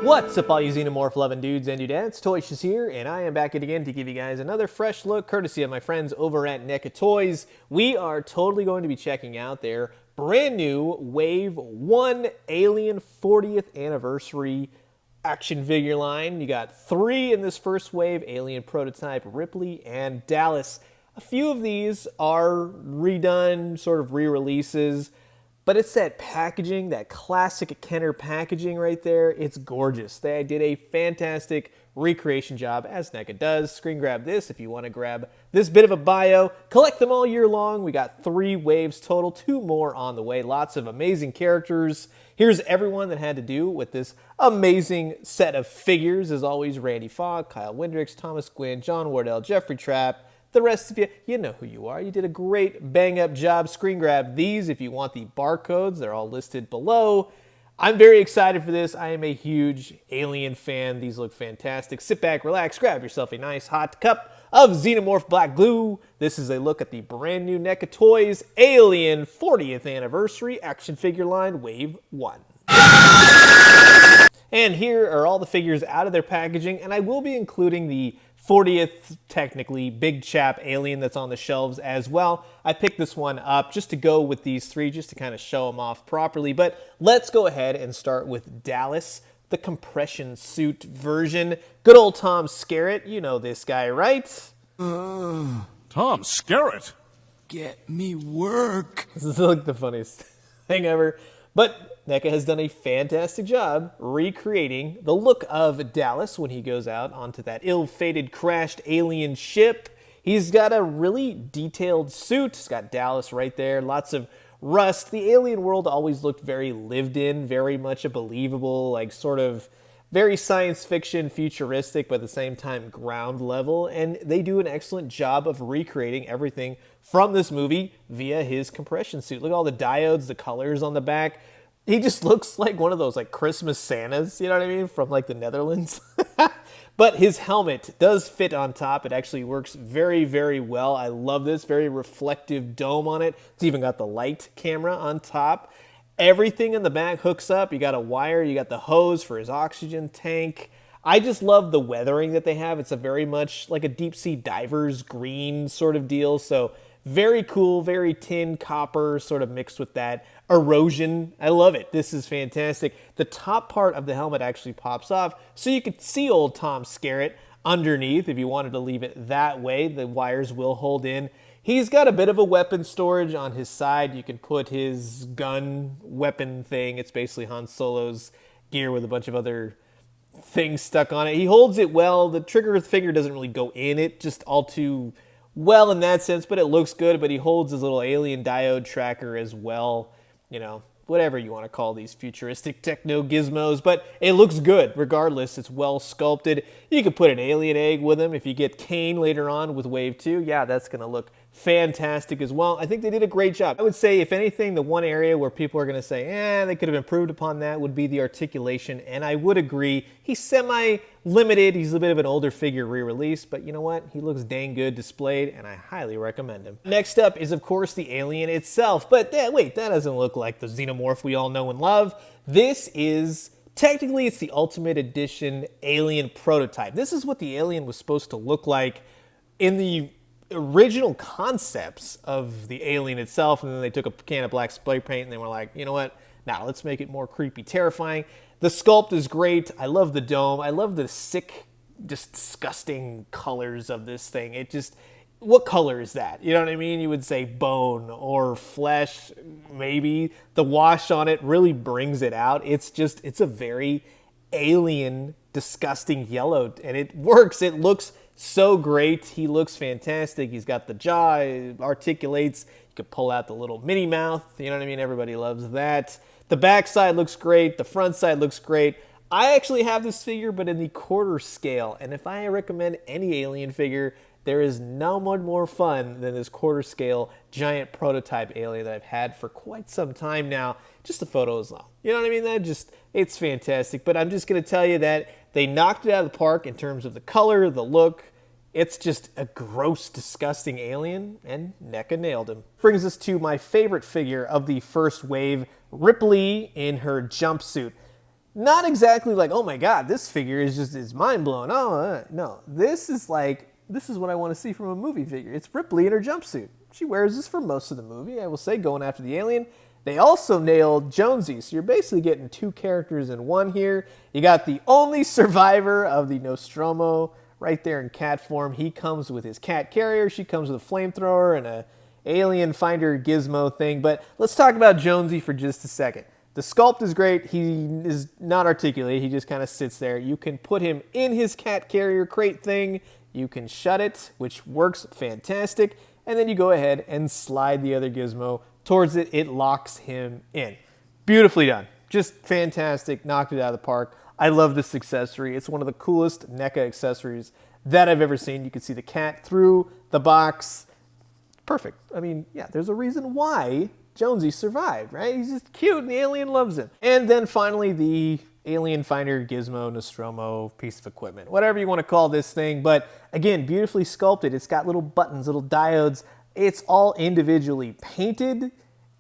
What's up, all you Xenomorph loving dudes and dudettes? Toys here, and I am back again to give you guys another fresh look courtesy of my friends over at Neca Toys. We are totally going to be checking out their brand new Wave 1 Alien 40th Anniversary action figure line. You got 3 in this first wave: Alien Prototype, Ripley, and Dallas. A few of these are redone, sort of re-releases. But it's that packaging, that classic Kenner packaging right there. It's gorgeous. They did a fantastic recreation job, as NECA does. Screen grab this if you want to grab this bit of a bio. Collect them all year long. We got 3 waves total, 2 more on the way. Lots of amazing characters. Here's everyone that had to do with this amazing set of figures. As always, Randy Fogg, Kyle Windricks, Thomas Gwynn, John Wardell, Jeffrey Trapp. The rest of you, you know who you are. You did a great bang-up job. Screen grab these if you want the barcodes. They're all listed below. I'm very excited for this. I am a huge Alien fan. These look fantastic. Sit back, relax, grab yourself a nice hot cup of Xenomorph Black Glue. This is a look at the brand new NECA Toys Alien 40th Anniversary action figure line Wave 1. And here are all the figures out of their packaging, and I will be including the 40th, technically, Big Chap Alien that's on the shelves as well. I picked this one up just to go with these 3, just to kind of show them off properly. But let's go ahead and start with Dallas, the compression suit version. Good old Tom Skerritt. You know this guy, right? Tom Skerritt? Get me work. This is like the funniest thing ever. But NECA has done a fantastic job recreating the look of Dallas when he goes out onto that ill-fated crashed alien ship. He's got a really detailed suit. He's got Dallas right there. Lots of rust. The alien world always looked very lived in, very much a believable, like sort of very science fiction, futuristic, but at the same time ground level. And they do an excellent job of recreating everything from this movie via his compression suit. Look at all the diodes, the colors on the back. He just looks like one of those like Christmas Santas, you know what I mean, from like the Netherlands. But his helmet does fit on top. It actually works very, very well. I love this. Very reflective dome on it. It's even got the light camera on top. Everything in the back hooks up. You got a wire. You got the hose for his oxygen tank. I just love the weathering that they have. It's a very much like a deep sea diver's green sort of deal. So very cool, very tin copper sort of mixed with that erosion. I love it. This is fantastic. The top part of the helmet actually pops off so you can see old Tom Skerritt underneath if you wanted to leave it that way. The wires will hold in. He's got a bit of a weapon storage on his side. You can put his gun weapon thing. It's basically Han Solo's gear with a bunch of other things stuck on it. He holds it well. The trigger finger doesn't really go in it, just all too well in that sense, but it looks good. But he holds his little alien diode tracker as well. You know, whatever you want to call these futuristic techno gizmos, but it looks good regardless. It's well sculpted. You could put an alien egg with him if you get Kane later on with Wave 2. Yeah, that's going to look fantastic as well. I think they did a great job. I would say, if anything, the one area where people are going to say, they could have improved upon that would be the articulation, and I would agree. He's semi-limited. He's a bit of an older figure re-release, but you know what? He looks dang good displayed, and I highly recommend him. Next up is, of course, the alien itself, but wait, that doesn't look like the Xenomorph we all know and love. This is, technically, it's the Ultimate Edition Alien Prototype. This is what the alien was supposed to look like in the original concepts of the alien itself, and then they took a can of black spray paint and they were like, you know what, now let's make it more creepy, terrifying. The sculpt is great. I love the dome. I love the sick, just disgusting colors of this thing. It just, what color is that? You know what I mean? You would say bone or flesh, maybe. The wash on it really brings it out. It's a very alien, disgusting yellow, and it works. It looks so great. He looks fantastic. He's got the jaw, it articulates. You could pull out the little mini mouth. You know what I mean? Everybody loves that. The back side looks great. The front side looks great. I actually have this figure, but in the quarter scale. And if I recommend any alien figure, there is no one more fun than this quarter scale giant prototype alien that I've had for quite some time now. Just the photos long. You know what I mean? It's fantastic. But I'm just going to tell you that they knocked it out of the park in terms of the color, the look. It's just a gross, disgusting alien, and NECA nailed him. Brings us to my favorite figure of the first wave, Ripley in her jumpsuit. Not exactly like, oh my god, this figure is mind-blowing. No, this is what I want to see from a movie figure. It's Ripley in her jumpsuit. She wears this for most of the movie, I will say, going after the alien. They also nailed Jonesy, so you're basically getting two characters in one here. You got the only survivor of the Nostromo right there in cat form. He comes with his cat carrier. She comes with a flamethrower and a alien finder gizmo thing. But let's talk about Jonesy for just a second. The sculpt is great. He is not articulated. He just kind of sits there. You can put him in his cat carrier crate thing. You can shut it, which works fantastic. And then you go ahead and slide the other gizmo towards it. It locks him in. Beautifully done. Just fantastic. Knocked it out of the park. I love this accessory. It's one of the coolest NECA accessories that I've ever seen. You can see the cat through the box. Perfect. I mean, yeah, there's a reason why Jonesy survived, right? He's just cute and the alien loves him. And then finally, the alien finder gizmo Nostromo piece of equipment. Whatever you want to call this thing. But again, beautifully sculpted. It's got little buttons, little diodes. It's all individually painted.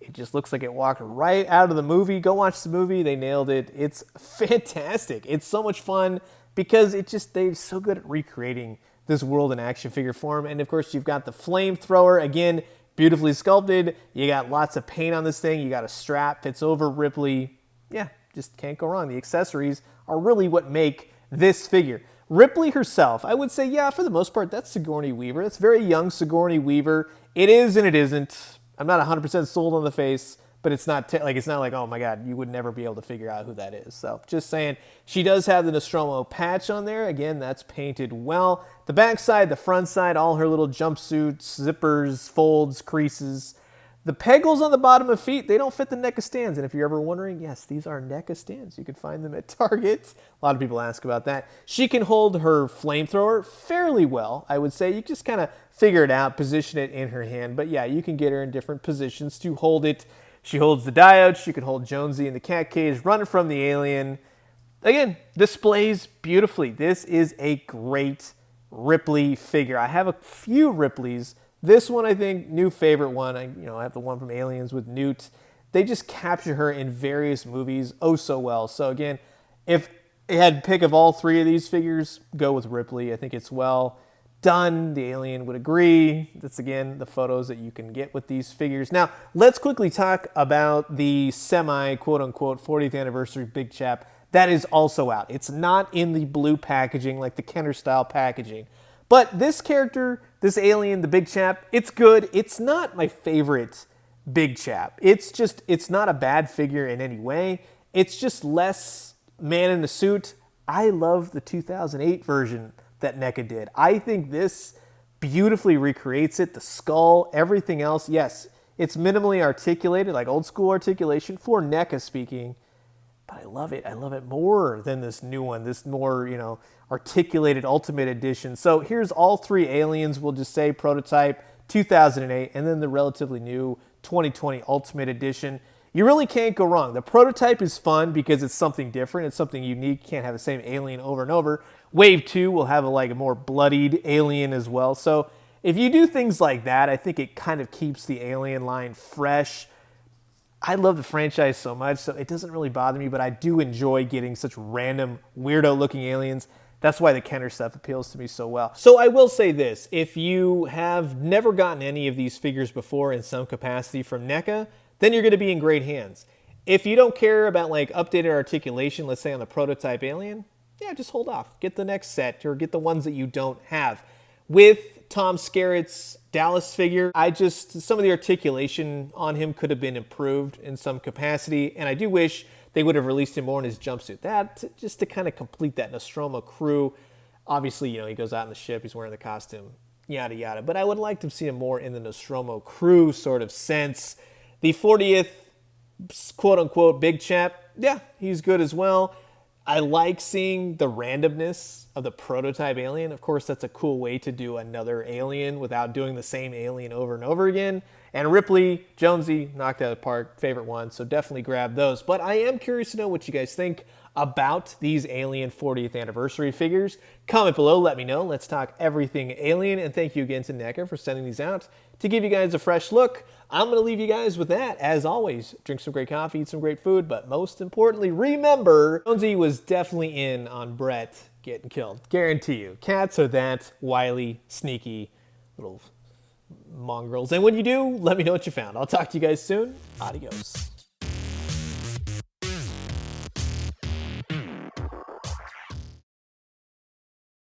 It just looks like it walked right out of the movie. Go watch the movie. They nailed it. It's fantastic. It's so much fun because they're so good at recreating this world in action figure form. And of course, you've got the flamethrower. Again, beautifully sculpted. You got lots of paint on this thing. You got a strap. Fits over Ripley. Yeah, just can't go wrong. The accessories are really what make this figure. Ripley herself, I would say, yeah, for the most part, that's Sigourney Weaver. That's very young Sigourney Weaver. It is and it isn't. I'm not 100% sold on the face, but it's not like, oh my god, you would never be able to figure out who that is. So just saying, she does have the Nostromo patch on there. Again, that's painted well. The back side, the front side, all her little jumpsuits, zippers, folds, creases. The pegals on the bottom of feet, they don't fit the NECA stands. And if you're ever wondering, yes, these are NECA stands. You can find them at Target. A lot of people ask about that. She can hold her flamethrower fairly well, I would say. You just kind of figure it out, position it in her hand. But yeah, you can get her in different positions to hold it. She holds the diode. She can hold Jonesy in the cat cage, running from the alien. Again, displays beautifully. This is a great Ripley figure. I have a few Ripleys. This one, I think, new favorite one. I have the one from Aliens with Newt. They just capture her in various movies oh so well. So again, if I had to pick of all three of these figures, go with Ripley. I think it's well done. The alien would agree. That's, again, the photos that you can get with these figures. Now, let's quickly talk about the quote-unquote, 40th anniversary Big Chap. That is also out. It's not in the blue packaging, like the Kenner-style packaging. But this character, this alien, the Big Chap, it's good. It's not my favorite Big Chap. It's not a bad figure in any way. It's just less man in a suit. I love the 2008 version that NECA did. I think this beautifully recreates it. The skull, everything else. Yes, it's minimally articulated, like old school articulation for NECA speaking. But I love it. I love it more than this new one, this more, articulated Ultimate Edition. So here's all three aliens, we'll just say prototype 2008, and then the relatively new 2020 Ultimate Edition. You really can't go wrong. The prototype is fun because it's something different. It's something unique. You can't have the same alien over and over. Wave 2 will have a more bloodied alien as well. So if you do things like that, I think it kind of keeps the alien line fresh. I love the franchise so much, so it doesn't really bother me, but I do enjoy getting such random, weirdo-looking aliens. That's why the Kenner stuff appeals to me so well. So I will say this, if you have never gotten any of these figures before in some capacity from NECA, then you're going to be in great hands. If you don't care about updated articulation, let's say on the prototype alien, yeah, just hold off. Get the next set or get the ones that you don't have. With Tom Skerritt's Dallas figure, some of the articulation on him could have been improved in some capacity, and I do wish they would have released him more in his jumpsuit. That, just to kind of complete that Nostromo crew. Obviously, he goes out in the ship, he's wearing the costume, yada, yada. But I would like to see him more in the Nostromo crew sort of sense. The 40th, quote-unquote, Big Chap, yeah, he's good as well. I like seeing the randomness of the prototype alien. Of course, that's a cool way to do another alien without doing the same alien over and over again. And Ripley, Jonesy, knocked out of the park, favorite one, so definitely grab those. But I am curious to know what you guys think about these Alien 40th anniversary figures. Comment below, let me know. Let's talk everything Alien, and thank you again to NECA for sending these out to give you guys a fresh look. I'm going to leave you guys with that. As always, drink some great coffee, eat some great food, but most importantly, remember, Jonesy was definitely in on Brett getting killed. Guarantee you. Cats are that wily, sneaky little mongrels. And when you do, let me know what you found. I'll talk to you guys soon. Adios.